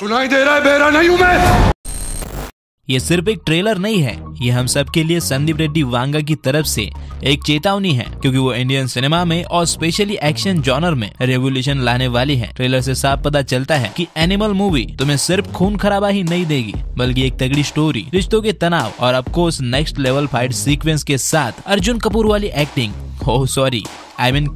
सुनाई दे रहा है? बेरा नहीं हूं मैं। ये सिर्फ एक ट्रेलर नहीं है, ये हम सब के लिए संदीप रेड्डी वांगा की तरफ से एक चेतावनी है, क्योंकि वो इंडियन सिनेमा में और स्पेशली एक्शन जॉनर में रेवोल्यूशन लाने वाली है। ट्रेलर से साफ पता चलता है कि एनिमल मूवी तुम्हें सिर्फ खून खराबा ही नहीं देगी, बल्कि एक तगड़ी स्टोरी, रिश्तों के तनाव और of course next level fight sequence के साथ अर्जुन कपूर वाली एक्टिंग,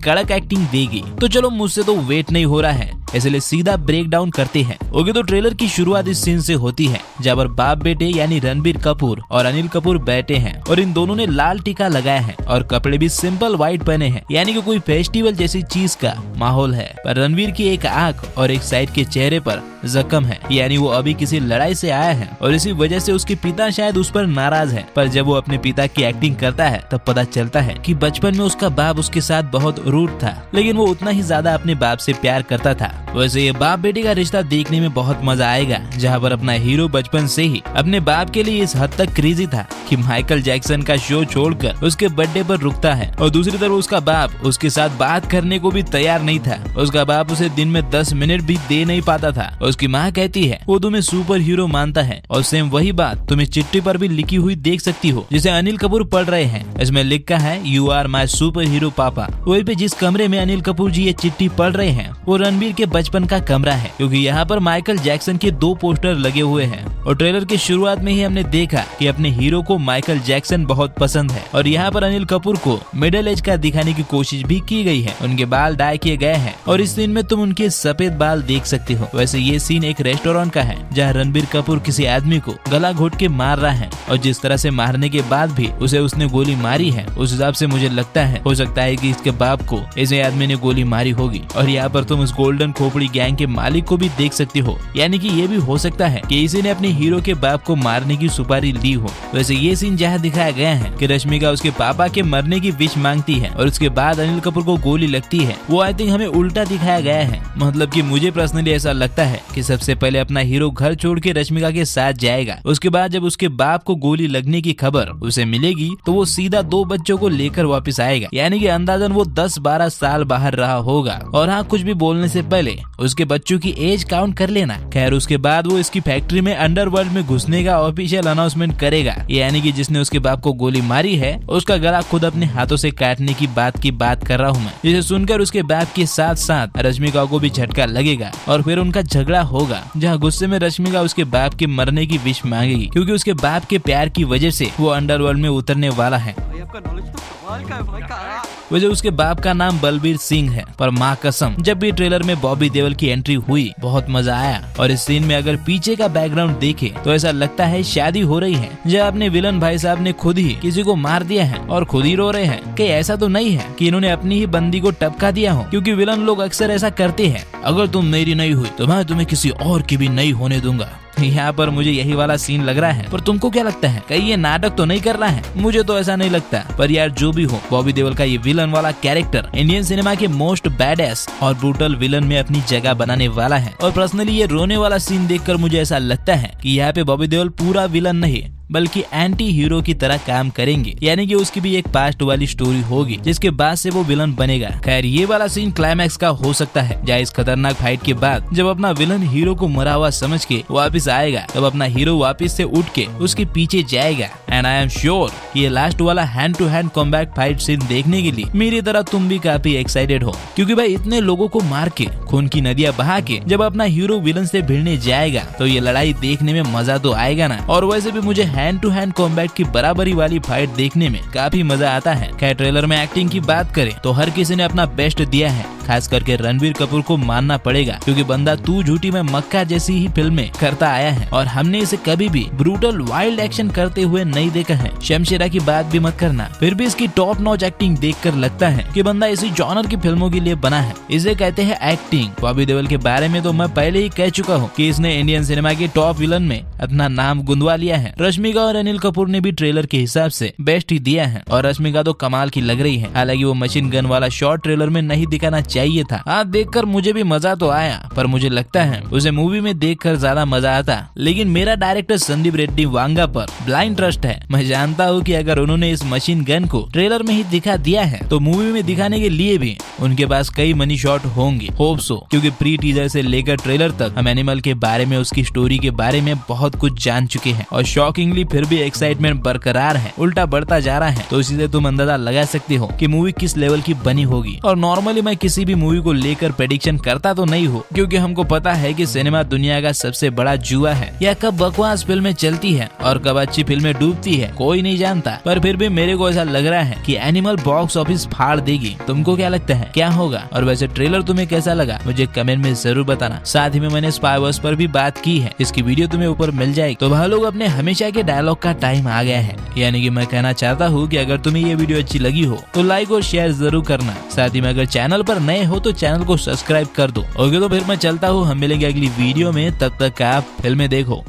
कड़क एक्टिंग देगी। तो चलो, मुझसे तो वेट नहीं हो रहा है, इसलिए सीधा ब्रेक डाउन करते हैं। ओके, तो ट्रेलर की शुरुआत इस सीन से होती है जहाँ पर बाप बेटे यानी रणबीर कपूर और अनिल कपूर बैठे हैं और इन दोनों ने लाल टीका लगाया है और कपड़े भी सिंपल व्हाइट पहने हैं, यानी कि कोई फेस्टिवल जैसी चीज का माहौल है। पर रणबीर की एक आंख और एक साइड के चेहरे पर जख्म है, यानी वो अभी किसी लड़ाई से आया है और इसी वजह से उसके पिता शायद उस पर नाराज है। पर जब वो अपने पिता की एक्टिंग करता है तब पता चलता है कि बचपन में उसका बाप उसके साथ बहुत रूड था, लेकिन वो उतना ही ज्यादा अपने बाप से प्यार करता था। वैसे ये बाप बेटे का रिश्ता देखने में बहुत मजा आएगा, जहाँ पर अपना हीरो बचपन से ही अपने बाप के लिए इस हद तक क्रेजी था कि माइकल जैक्सन का शो छोड़कर उसके बर्थडे पर रुकता है। और दूसरी तरफ उसका बाप उसके साथ बात करने को भी तैयार नहीं था। उसका बाप उसे दिन में 10 मिनट भी दे नहीं पाता था। उसकी माँ कहती है वो तुम्हें सुपर हीरो मानता है, और सेम वही बात तुम्हें चिट्ठी पर भी लिखी हुई देख सकती हो, जिसे अनिल कपूर पढ़ रहे हैं। इसमें लिखा है, you are my superhero papa. वहीं पे जिस कमरे में अनिल कपूर जी ये चिट्ठी पढ़ रहे हैं वो रणबीर के बचपन का कमरा है, क्योंकि यहाँ पर माइकल जैक्सन के 2 पोस्टर लगे हुए हैं। और ट्रेलर की शुरुआत में ही हमने देखा कि अपने हीरो को माइकल जैक्सन बहुत पसंद है, और यहाँ पर अनिल कपूर को मिडिल एज का दिखाने की कोशिश भी की गई है। उनके बाल डाई किए गए हैं और इस सीन में तुम उनके सफेद बाल देख सकते हो। वैसे ये सीन एक रेस्टोरेंट का है, जहाँ रणबीर कपूर किसी आदमी को गला घोट के मार रहा है, और जिस तरह से मारने के बाद भी उसे उसने गोली मारी है, उस हिसाब से मुझे लगता है हो सकता है कि इसके बाप को इसे आदमी ने गोली मारी होगी। और यहाँ पर तुम उस गोल्डन खोपड़ी गैंग के मालिक को भी देख सकती हो, यानी कि ये भी हो सकता है कि इसी ने अपने हीरो के बाप को मारने की सुपारी ली हो। वैसे ये सीन जहाँ दिखाया गया है कि रश्मिका उसके पापा के मरने की विश मांगती है और उसके बाद अनिल कपूर को गोली लगती है, वो आई थिंक हमें उल्टा दिखाया गया है। मतलब कि मुझे पर्सनली ऐसा लगता है कि सबसे पहले अपना हीरो घर छोड़ के रश्मिका के साथ जाएगा, उसके बाद जब उसके बाप को गोली लगने की खबर उसे मिलेगी तो वो सीधा 2 बच्चों को लेकर वापस आएगा, यानी कि अंदाजन वो 10-12 साल बाहर रहा होगा। और हाँ, कुछ भी बोलने से पहले उसके बच्चों की एज काउंट कर लेना। खैर, उसके बाद वो इसकी फैक्ट्री में अंडरवर्ल्ड में घुसने का ऑफिशियल अनाउंसमेंट करेगा, यानी कि जिसने उसके बाप को गोली मारी है उसका गला खुद अपने हाथों से काटने की बात कर रहा हूँ मैं। जिसे सुनकर उसके बाप के साथ साथ रश्मिका को भी झटका लगेगा और फिर उनका झगड़ा होगा, जहाँ गुस्से में रश्मिका उसके बाप के मरने की विश मांगेगी, क्योंकि उसके बाप के प्यार की वजह से वो अंडरवर्ल्ड में उतरने वाला है। वैसे उसके बाप का नाम बलबीर सिंह है, पर माँ कसम जब भी ट्रेलर में बॉबी देओल की एंट्री हुई बहुत मजा आया। और इस सीन में अगर पीछे का बैकग्राउंड देखे तो ऐसा लगता है शादी हो रही है, जब अपने विलन भाई साहब ने खुद ही किसी को मार दिया है और खुद ही रो रहे हैं। कि ऐसा तो नहीं है कि इन्होंने अपनी ही बंदी को टपका दिया हो, क्योंकि विलन लोग अक्सर ऐसा करते हैं, अगर तुम मेरी नहीं हुई तो मैं तुम्हें किसी और की भी नहीं होने दूंगा। यहाँ पर मुझे यही वाला सीन लग रहा है, पर तुमको क्या लगता है, कहीं ये नाटक तो नहीं कर रहा है? मुझे तो ऐसा नहीं लगता। पर यार जो भी हो, बॉबी देओल का ये विलन वाला कैरेक्टर इंडियन सिनेमा के मोस्ट बैडएस और ब्रूटल विलन में अपनी जगह बनाने वाला है। और पर्सनली ये रोने वाला सीन देखकर मुझे ऐसा लगता है कि यहाँ पे बॉबी देओल पूरा विलन नहीं बल्कि एंटी हीरो की तरह काम करेंगे, यानी कि उसकी भी एक पास्ट वाली स्टोरी होगी जिसके बाद से वो विलन बनेगा। खैर, ये वाला सीन क्लाइमैक्स का हो सकता है, जहाँ इस खतरनाक फाइट के बाद जब अपना विलन हीरो को मरा हुआ समझ के वापिस आएगा, तब अपना हीरो वापिस से उठ के उसके पीछे जाएगा। एंड आई एम श्योर ये लास्ट वाला hand to hand combat fight scene देखने के लिए मेरी तरह तुम भी काफी एक्साइटेड हो, क्योंकि भाई इतने लोगों को मार के खून की नदियां बहा के जब अपना हीरो विलन से भिड़ने जाएगा तो ये लड़ाई देखने में मजा तो आएगा ना। और वैसे भी मुझे हैंड टू हैंड कॉम्बैट की बराबरी वाली फाइट देखने में काफी मजा आता है। खैर, ट्रेलर में एक्टिंग की बात करें तो हर किसी ने अपना बेस्ट दिया है, खास करके रणबीर कपूर को मानना पड़ेगा, क्योंकि बंदा तू झूठी में मक्का जैसी ही फिल्में करता आया है और हमने इसे कभी भी ब्रूटल वाइल्ड एक्शन करते हुए नहीं देखा है। शमशेरा की बात भी मत करना, फिर भी इसकी टॉप नॉच एक्टिंग देखकर लगता है कि बंदा इसी जॉनर की फिल्मों के लिए बना है। इसे कहते हैं एक्टिंग। बॉबी देओल के बारे में तो मैं पहले ही कह चुका हूँ कि इसने इंडियन सिनेमा के टॉप विलन में अपना नाम गुंदवा लिया है। रश्मिका और अनिल कपूर ने भी ट्रेलर के हिसाब से बेस्ट ही दिया है, और रश्मिका तो कमाल की लग रही है। हालांकि वो मशीन गन वाला शॉर्ट ट्रेलर में नहीं दिखाना चाहिए था। हाँ, देखकर मुझे भी मजा तो आया, पर मुझे लगता है उसे मूवी में देखकर ज्यादा मजा आता। लेकिन मेरा डायरेक्टर संदीप रेड्डी वांगा पर ब्लाइंड ट्रस्ट है। मैं जानता हूँ कि अगर उन्होंने इस मशीन गन को ट्रेलर में ही दिखा दिया है तो मूवी में दिखाने के लिए भी उनके पास कई मनी शॉट होंगे। होप सो, क्योंकि प्री टीजर से लेकर ट्रेलर तक हम एनिमल के बारे में, उसकी स्टोरी के बारे में बहुत कुछ जान चुके हैं और शॉकिंगली फिर भी एक्साइटमेंट बरकरार है, उल्टा बढ़ता जा रहा है। तो इसी से तुम अंदाजा लगा सकते हो कि मूवी किस लेवल की बनी होगी। और नॉर्मली मैं किसी भी मूवी को लेकर प्रेडिक्शन करता तो नहीं हूँ, क्योंकि हमको पता है कि सिनेमा दुनिया का सबसे बड़ा जुआ है। यह कब बकवास फिल्में चलती है और कब अच्छी फिल्में डूबती है कोई नहीं जानता। पर फिर भी मेरे को ऐसा लग रहा है कि एनिमल बॉक्स ऑफिस फाड़ देगी। तुमको क्या लगता है, क्या होगा? और वैसे ट्रेलर तुम्हें कैसा लगा मुझे कमेंट में जरूर बताना। साथ ही में मैंने स्पाई वर्स पर भी बात की है, इसकी वीडियो तुम्हें ऊपर मिल जाएगी। तो वह लोग अपने हमेशा के डायलॉग का टाइम आ गया है। यानी कि मैं कहना चाहता हूँ कि अगर तुम्हें ये वीडियो अच्छी लगी हो तो लाइक और शेयर जरूर करना। साथ ही में अगर चैनल पर नए हो तो चैनल को सब्सक्राइब कर दो। ओके, तो फिर मैं चलता हूँ, हम मिलेंगे अगली वीडियो में। तब तक आप फिल्में देखो।